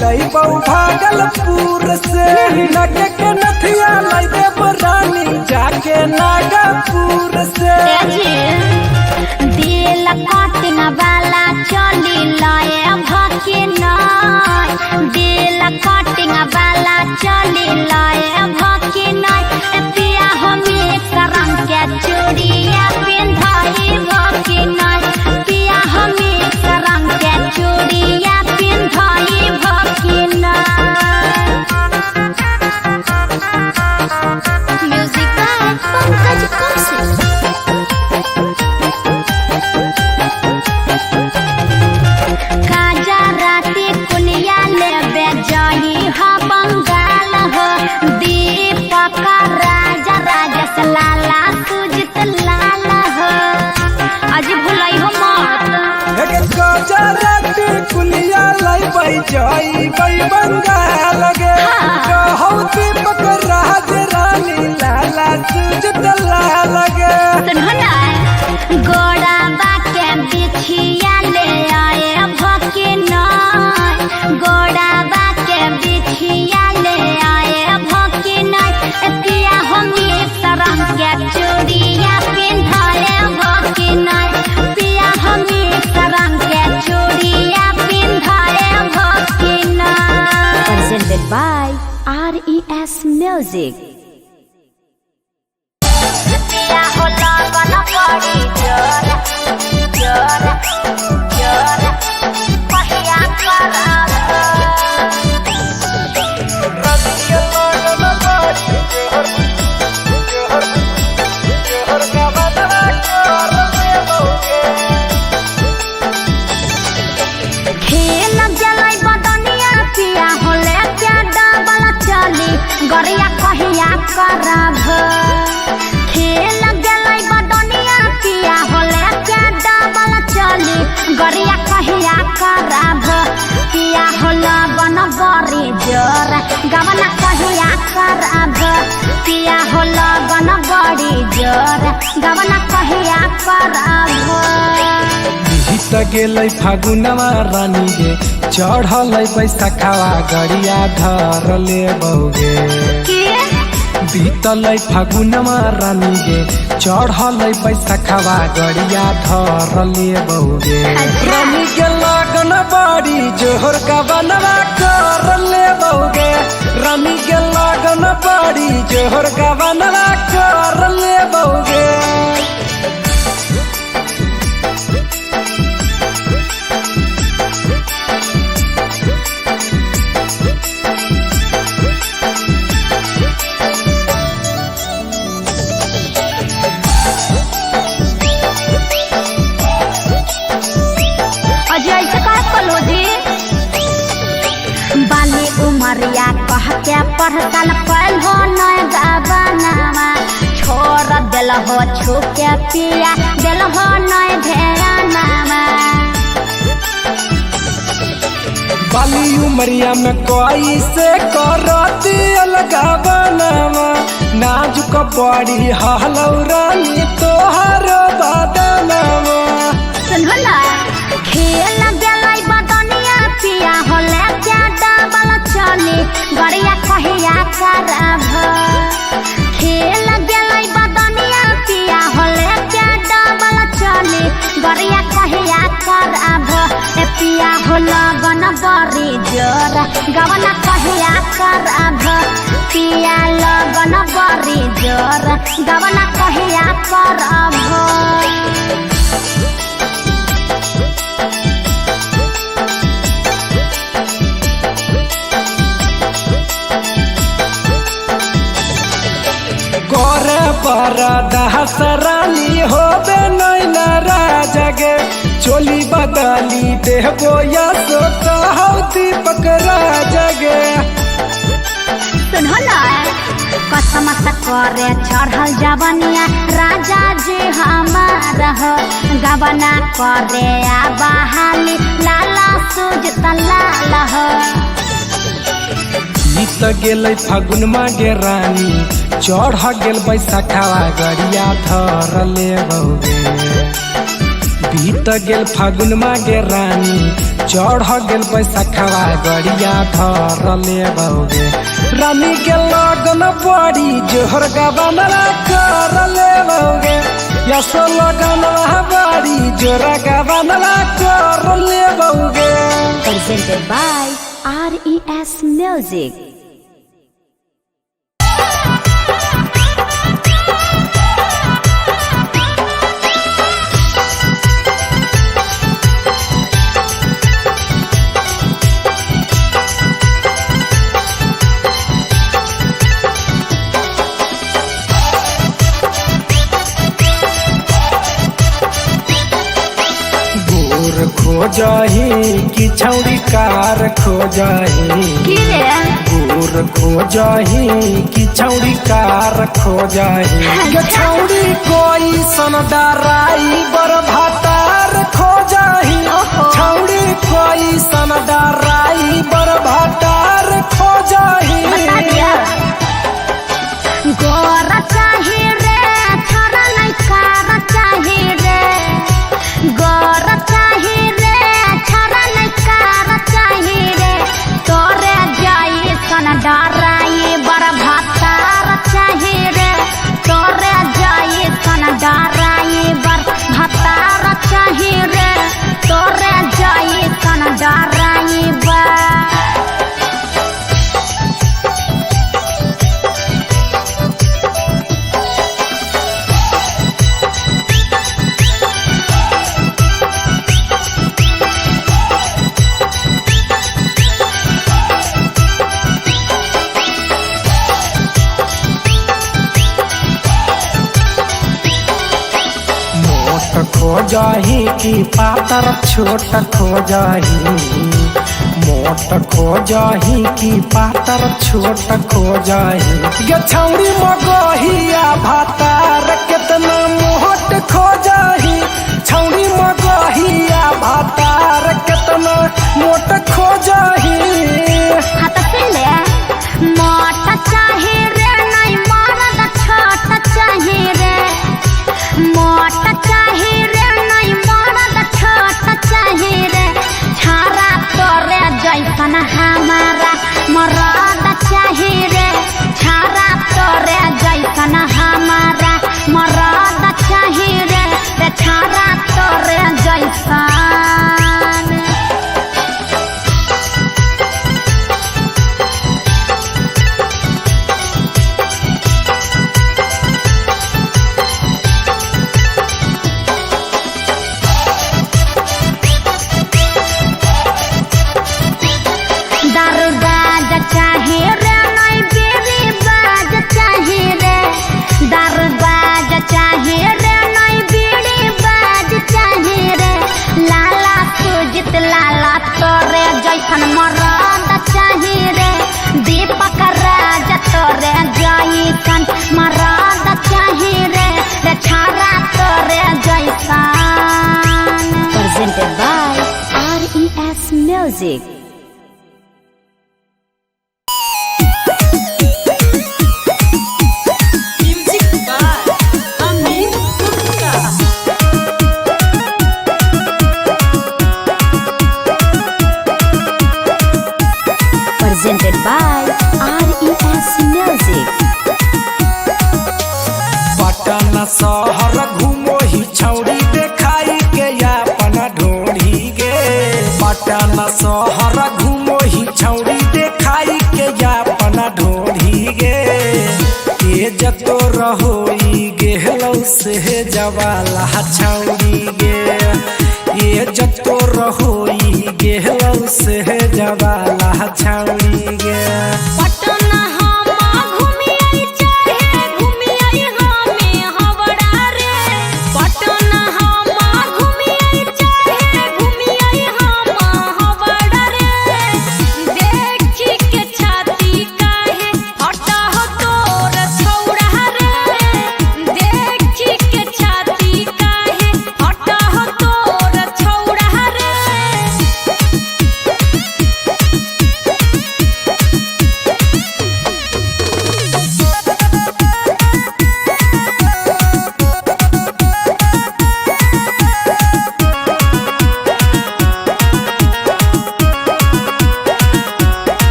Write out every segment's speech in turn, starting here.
लई बहु भागलपुर से नगे के नथिया लई देव रानी जाके नागपुर से दिल कटिंग वाला चली लए भके नाय दिल कटिंग वाला चली लए भके नाय पिया हमें करम के चूड़िया पिंधाई भके नाय पिया हमें करम के चूड़िया पिंधाई भके नाय म्यूजिक बाय पंकज कौशिक लाला सुजित लाला हो आज भुलाई हो मत गजराती कुलिया लाई बई जाई बई बंगाल गे कहौ दीपक राज रानी लाला सुजित लाला गे सुनो ना गोड़ा बाके बिछिया ले आए भके नाय गोड़ा बाके बिछिया ले आए भके नाय पिया हमें सरम के चूड़िया पिंधाए भके नाय पिया हमें सरम के चूड़िया पिंधाए भके नाय presented by RES Music पिया होला बना पड़ी जोर जोर जोर पहिया करार गरिया कहिया करब खेल गेलै बदनिया पिया होले क्या डबल चली गरिया कहिया करब पिया होला बन बड़ी जोर गवना कहिया करब पिया होला बन बड़ी जोर गवना कहिया करब बीत गेलै फागुनवा रानी गे चढ़लै बैसाखावा गड़िया धर ले बहुगे बीतलै फागुनवा रानी गे चढ़लै बैसाखावा गड़िया धर ले बहुगे रानी के लगन बड़ी जोहर का बनवा कर ले बहुगे रानी के लगन बड़ी जोहर का बनवा कर ले बहुगे बाली उमरिया कह के पढ़तल पढ़ो नय गावनावा छोड़ दिल हो छुके पिया दिल हो नय घेरानावा बाली उमरिया में कोई से करती अलगावनावा नाजुक बड़ी हलौरानी तोहर बदनावा सुनो ना खेल गेलै बदनिया पिया होले क्या डबल चली गरिया कहिया करब खेल गेलै बदनिया पिया होले क्या डबल चली गरिया कहिया करब पिया होला बन बड़ी जोर गवना कहिया करब पिया लगन बड़ी जोर गवना कहिया करब गोरे पर दहसरानी होबे नैना राजगे चोली बदली देहबो या सो कहौ दीपक राजगे सुनो ना कसम से करे चढ़ल जवनिया राजा जी हमार हो गवना करे आ बहाली लाला सुजित लाल हो बीत गेलै फागुन मागे रानी चढ़ गेल बैसाखावा गड़िया धर ले बहुगे बीत गेल फागुन मागे रानी चढ़ गेल बैसखवा गड़िया धरले बौगे रानी के लगन बड़ी जोहर गबनवा करले बौगे यसो लगन बड़ी जोर गबनवा करले बौगे। Presented by RES Music. खोजही कि छौड़ी कार खोजही गोर खोजही कि छौड़ी कार खोजही गे छौड़ी कोई सन डराई बर भातार खोजही छौड़ी कोई सन डराई बर भातार खोजही। गोर चाही रे थारा नहीं कार चाही रे गोर चाही रे थारा नहीं कार चाही रे तोरे जाई सन डराई बर भातार चाही रे तोरे जाई सन डराई बर भातार चाही रे तोरे जाई सन डराई बर। खोजही कि पातर छोट खोजही मोट खोजही कि पातर छोट खोजही गे छौड़ी मगहिया भातार केतना मोट खोजही छौड़ी मगहिया भातार केतना मोट खोजही। हाँ तो सुन ले मोट चाही रे नहीं मर्द छोट चाही रे मोट चाही रे नहीं मर्द छोट चाही रे छारा तोरे जैसन हमारा मर्द चाही रे छारा तोरे जैसन हमारा मर्द चाही रे छारा तोरे जैसन। चाहे रे नहीं बेरी बाज चाहे रे दरबाज चाहे रे नहीं बेरी बाज चाहे रे लाला सुजित लाला तोरे जैसन मर्द चाहे रे दीपक राज तोरे जैसन मर्द चाहे रे छारा तोरे जैसन। Presented by RES Music. Presented by RES Music. Patna शहर घूमो ही छौड़ी देखाई के अपन ढोढ़ी गे पटना शहर घूमो ही छौड़ी देखाई के अपन ढोढ़ी गे तेज तो रहोई गेहलौ से जवाला छौड़ी गे ये जतो रहोई गेहलौ से जवाला छौड़ी गे। पटना हम घूमियाई चाहे घूमियाई हमें हवड़ा रे पटना हम घूमियाई चाहे घूमियाई हम हवड़ा रे देखी के छाती काहे हटा हो तोर छौड़ा रे देखी के छाती काहे हटा हो तोर छौड़ा रे।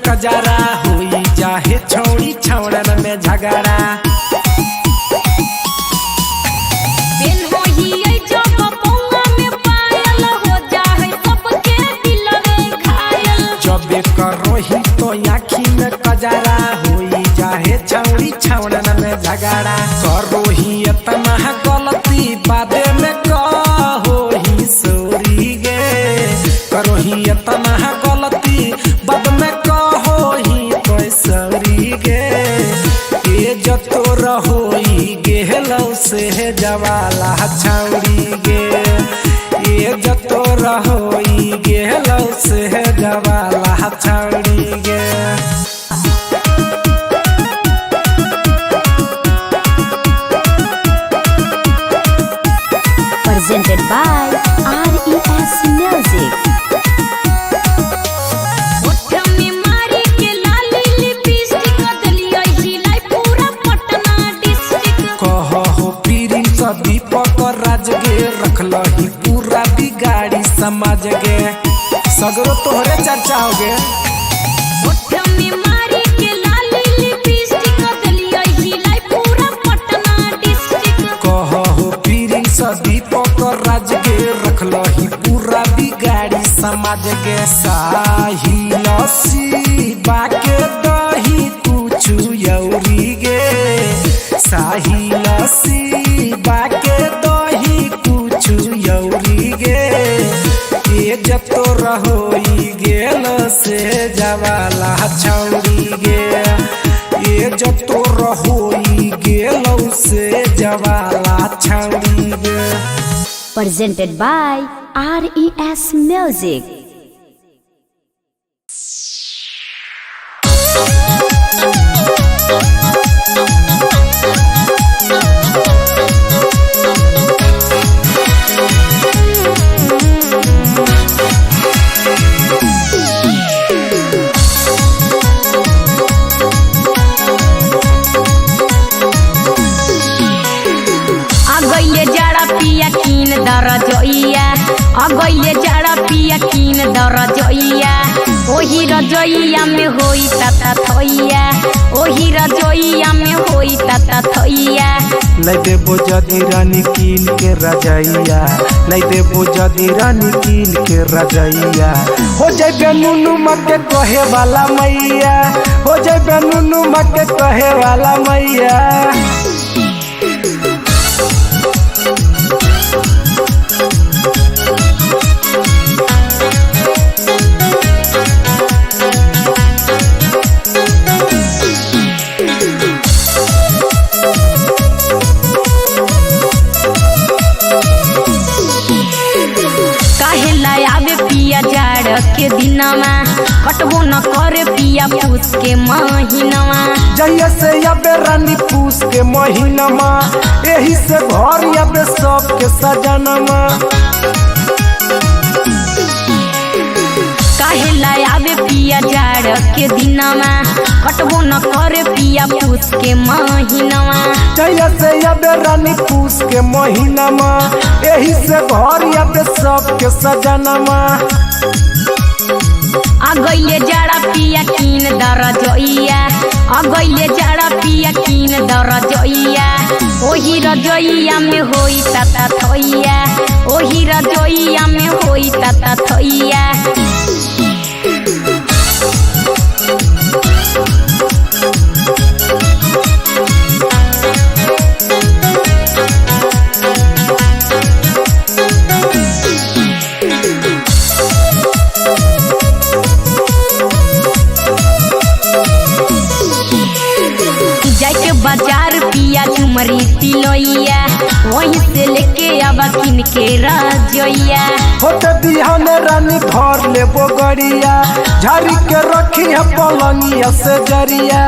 कजरा हुई जाहे छौड़ी छौड़न में झगड़ा। जबे करोही तो आँखी में कजरा हुई जाहे छौड़ी छौड़न में झगड़ा। करोही इतना गलती बादे में कहोही सॉरी गे। करोही इतना गलती बाद में कहोही तो सॉरी गे। ये जतो रहोई गेहलौ से जवाला छौड़ी गे। ये जतो रहोई गेहलौ से जवाला छौड़ी गे। Presented by RES Music. दीपक राज गे रखलही पूरा बिगाड़ी समाज गे। सगरो तोहरे चर्चा हो गे। कहो प्रिंस दीपक राज गे रखलही पूरा बिगाड़ी समाज गे। साहिल शिवा के दही कुछु यौरी गे। साहिल शिवा के दही कुछु यौरी गे। ये जतो रहोई गेल से जवाला छौड़ी गे। ये जतो रहोई गेल से जवाला छौड़ी गे। Presented by RES Music. अगैले जाड़ा पिया कीन दर जोइया। ओही रजोइया में होई ताता थैया। ओही रजोइया में होई ताता थैया। लै देबो जदी रानी कीन के रजैया। लै देबो जदी रानी कीन के रजैया। हो जाइबे नुनु मके कहे वाला मैया। हो जाइबे नुनु मके कहे वाला मैया। के दिनमा कटबो न करे पिया पूस के महीनवा। जहिया से अबे रानी पूस के महीनमा एही से घर अबे सबके सजनमा। काहे लायाबे पिया जाड़ के दिनमा कटबो न करे पिया पूस के महीनवा। जहिया से अबे रानी पूस के महीनमा एही से घर अबे सबके सजनमा। अगैले जाड़ा पिया कीन दर जोइया। अगैले जाड़ा पिया कीन दर जोइया। ओही रजोइया में होई ताता थैया। ओही रजोइया में होई ताता थैया। बाजार पिया झुमरी तिलोइया। वहीं से लेके आवा किन के रजोइया। होते बिहान रानी घर लेबो गड़िया। झाड़ी के रखी है पलंगिया से जरिया।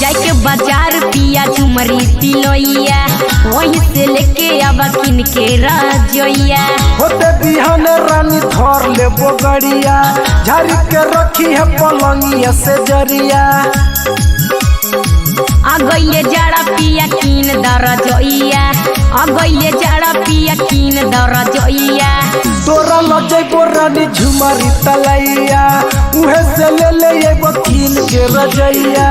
जाके बाजार पिया झुमरी तिलोइया। वहीं से लेके आवा किन के रजोइया। होते बिहान रानी घर लेबो गड़िया। झाड़ी के रखी है पलंगिया से जरिया। अगैले जाड़ा पिया कीन दर जोइया। अगैले जाड़ा पिया कीन दर जोइया। तोरा लजैबो रानी झुमरी तलैया उहे से ले एगो कीन के रजैया।